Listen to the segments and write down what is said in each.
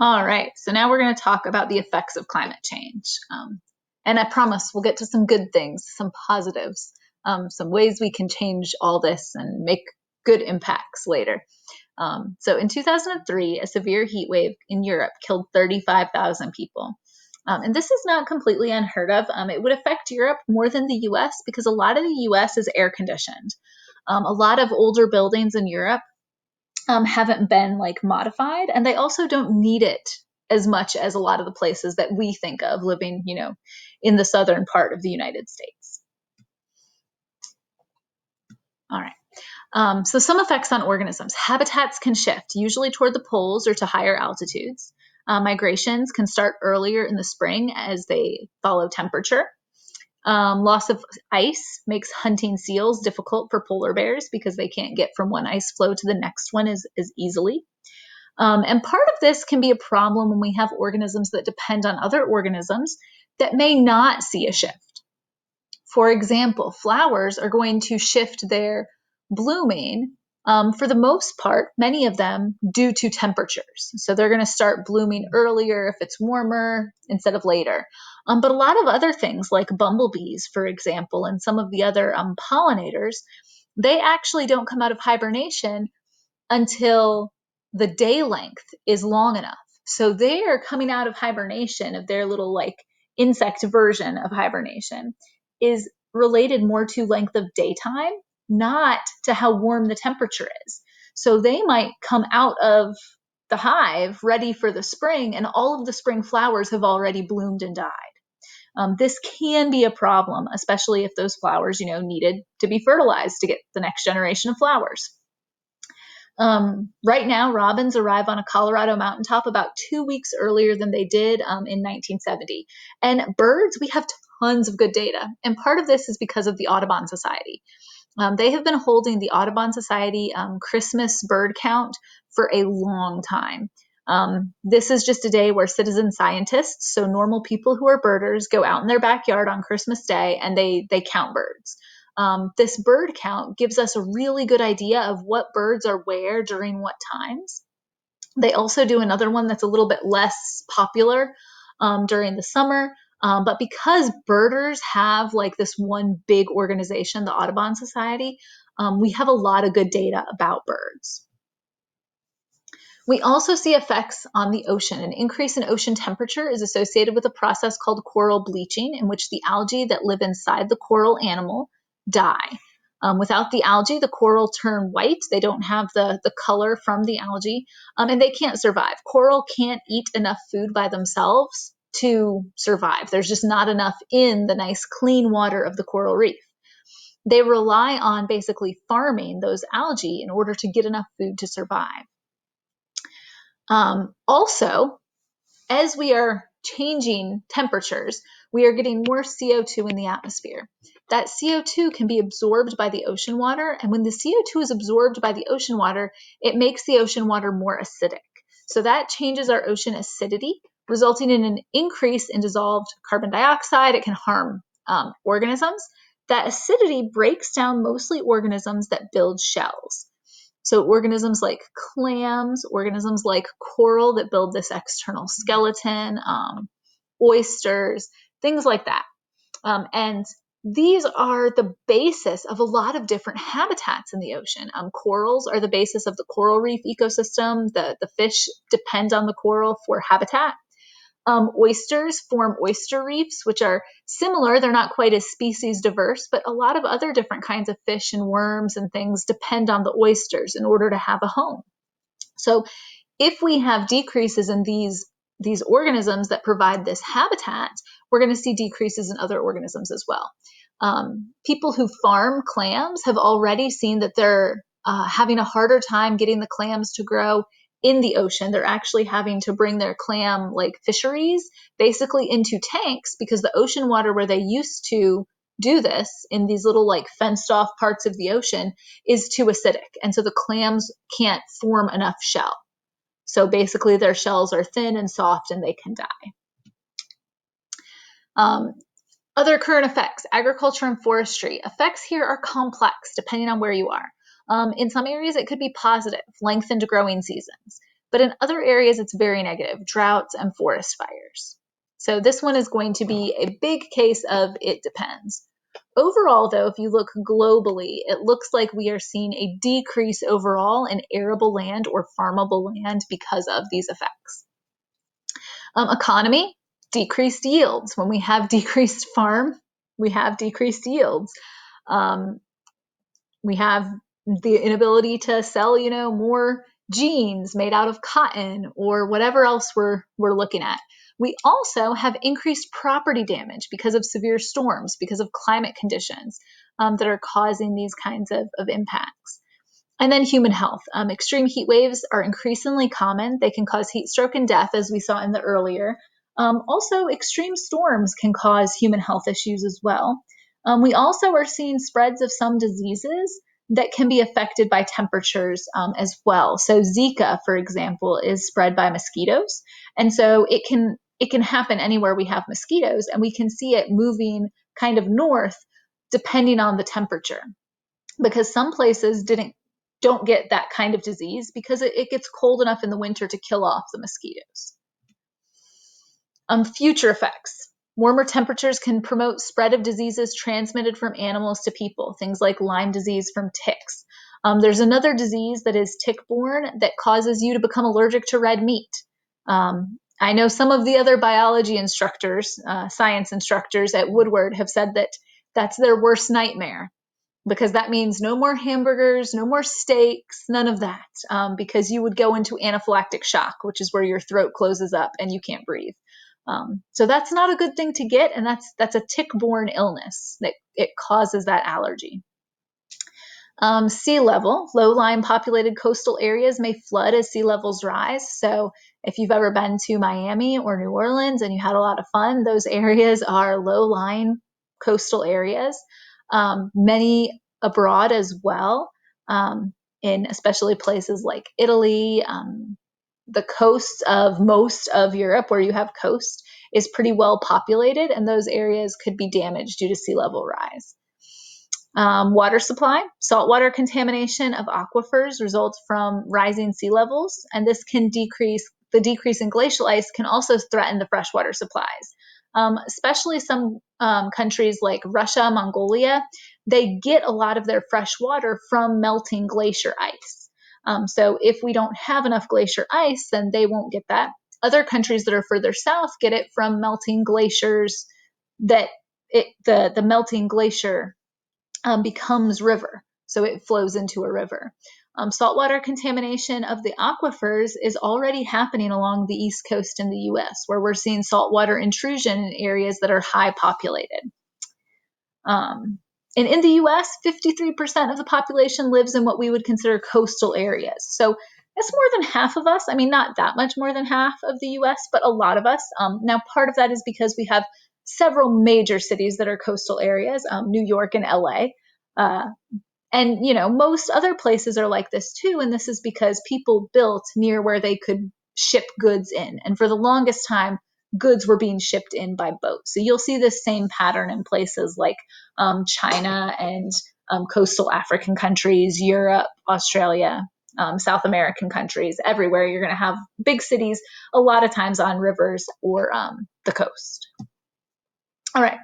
All right, so now we're going to talk about the effects of climate change. And I promise we'll get to some good things, some positives, some ways we can change all this and make good impacts later. So in 2003, a severe heat wave in Europe killed 35,000 people. And this is not completely unheard of. It would affect Europe more than the US because a lot of the US is air conditioned. A lot of older buildings in Europe haven't been like modified, and they also don't need it as much as a lot of the places that we think of living, in the southern part of the United States. All right. So some effects on organisms. Habitats can shift, usually toward the poles or to higher altitudes. Migrations can start earlier in the spring as they follow temperature. Loss of ice makes hunting seals difficult for polar bears because they can't get from one ice floe to the next one as easily. And part of this can be a problem when we have organisms that depend on other organisms that may not see a shift. For example, flowers are going to shift their blooming, for the most part, many of them due to temperatures. So they're going to start blooming earlier if it's warmer instead of later. But a lot of other things like bumblebees, for example, and some of the other pollinators, they actually don't come out of hibernation until the day length is long enough. So they are coming out of hibernation, of their little like insect version of hibernation, is related more to length of daytime, not to how warm the temperature is. So they might come out of the hive ready for the spring, and all of the spring flowers have already bloomed and died. This can be a problem, especially if those flowers, needed to be fertilized to get the next generation of flowers. Right now, robins arrive on a Colorado mountaintop about 2 weeks earlier than they did in 1970. And birds, we have tons of good data. And part of this is because of the Audubon Society. They have been holding the Audubon Society Christmas bird count for a long time. This is just a day where citizen scientists, so normal people who are birders, go out in their backyard on Christmas Day and they count birds. This bird count gives us a really good idea of what birds are where during what times. They also do another one that's a little bit less popular during the summer. But because birders have like this one big organization, the Audubon Society, we have a lot of good data about birds. We also see effects on the ocean. An increase in ocean temperature is associated with a process called coral bleaching, in which the algae that live inside the coral animal die. Without the algae, the coral turn white. They don't have the color from the algae, and they can't survive. Coral can't eat enough food by themselves to survive. There's just not enough in the nice clean water of the coral reef. They rely on basically farming those algae in order to get enough food to survive. Also, as we are changing temperatures, we are getting more CO2 in the atmosphere. That CO2 can be absorbed by the ocean water, and when the CO2 is absorbed by the ocean water, it makes the ocean water more acidic. So that changes our ocean acidity, resulting in an increase in dissolved carbon dioxide. It can harm organisms. That acidity breaks down mostly organisms that build shells. So organisms like clams, organisms like coral that build this external skeleton, oysters, things like that. And these are the basis of a lot of different habitats in the ocean. Corals are the basis of the coral reef ecosystem. The fish depend on the coral for habitat. Oysters form oyster reefs, which are similar. They're not quite as species diverse, but a lot of other different kinds of fish and worms and things depend on the oysters in order to have a home. So if we have decreases in these organisms that provide this habitat, we're going to see decreases in other organisms as well. People who farm clams have already seen that they're having a harder time getting the clams to grow in the ocean. They're actually having to bring their clam like fisheries basically into tanks because the ocean water where they used to do this in these little like fenced off parts of the ocean is too acidic. And so the clams can't form enough shell. So basically their shells are thin and soft and they can die. Other current effects, agriculture and forestry. Effects here are complex depending on where you are. In some areas, it could be positive, lengthened growing seasons. but in other areas it's very negative, droughts and forest fires. So this one is going to be a big case of it depends. Overall, though, if you look globally, it looks like we are seeing a decrease overall in arable land or farmable land because of these effects. Economy, decreased yields. When we have decreased farm, we have decreased yields. We have the inability to sell, more jeans made out of cotton or whatever else we're looking at. We also have increased property damage because of severe storms, because of climate conditions that are causing these kinds of impacts. And then human health. Extreme heat waves are increasingly common. They can cause heat stroke and death, as we saw in the earlier. Also, extreme storms can cause human health issues as well. We also are seeing spreads of some diseases that can be affected by temperatures as well. So Zika, for example, is spread by mosquitoes. And so it can happen anywhere we have mosquitoes, and we can see it moving kind of north depending on the temperature, because some places don't get that kind of disease because it gets cold enough in the winter to kill off the mosquitoes. Future effects. Warmer temperatures can promote spread of diseases transmitted from animals to people, things like Lyme disease from ticks. There's another disease that is tick-borne that causes you to become allergic to red meat. I know some of the other biology instructors, science instructors at Woodward have said that that's their worst nightmare, because that means no more hamburgers, no more steaks, none of that, because you would go into anaphylactic shock, which is where your throat closes up and you can't breathe. So that's not a good thing to get, and that's a tick-borne illness that it causes that allergy. Sea level. Low-lying populated coastal areas may flood as sea levels rise. So if you've ever been to Miami or New Orleans and you had a lot of fun, those areas are low-lying coastal areas. Many abroad as well, in especially places like Italy. The coast of most of Europe, where you have coast, is pretty well populated, and those areas could be damaged due to sea level rise. Water supply. Saltwater contamination of aquifers results from rising sea levels, and this can decrease in glacial ice can also threaten the freshwater supplies. Especially some countries like Russia, Mongolia, they get a lot of their fresh water from melting glacier ice. So if we don't have enough glacier ice, then they won't get that. Other countries that are further south get it from melting glaciers the melting glacier becomes river. So it flows into a river. Saltwater contamination of the aquifers is already happening along the East Coast in the US, where we're seeing saltwater intrusion in areas that are high populated. And in the US, 53% of the population lives in what we would consider coastal areas. So that's more than half of us. I mean, not that much more than half of the US, but a lot of us. Now, part of that is because we have several major cities that are coastal areas, New York and LA. And, most other places are like this too. And this is because people built near where they could ship goods in. And for the longest time, goods were being shipped in by boat. So you'll see this same pattern in places like China and coastal African countries, Europe, Australia, South American countries. Everywhere you're going to have big cities, a lot of times on rivers or the coast. All right.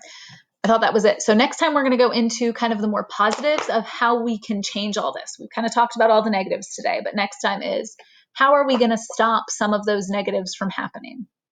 I thought that was it. So next time we're going to go into kind of the more positives of how we can change all this. We've kind of talked about all the negatives today, but next time is how are we going to stop some of those negatives from happening?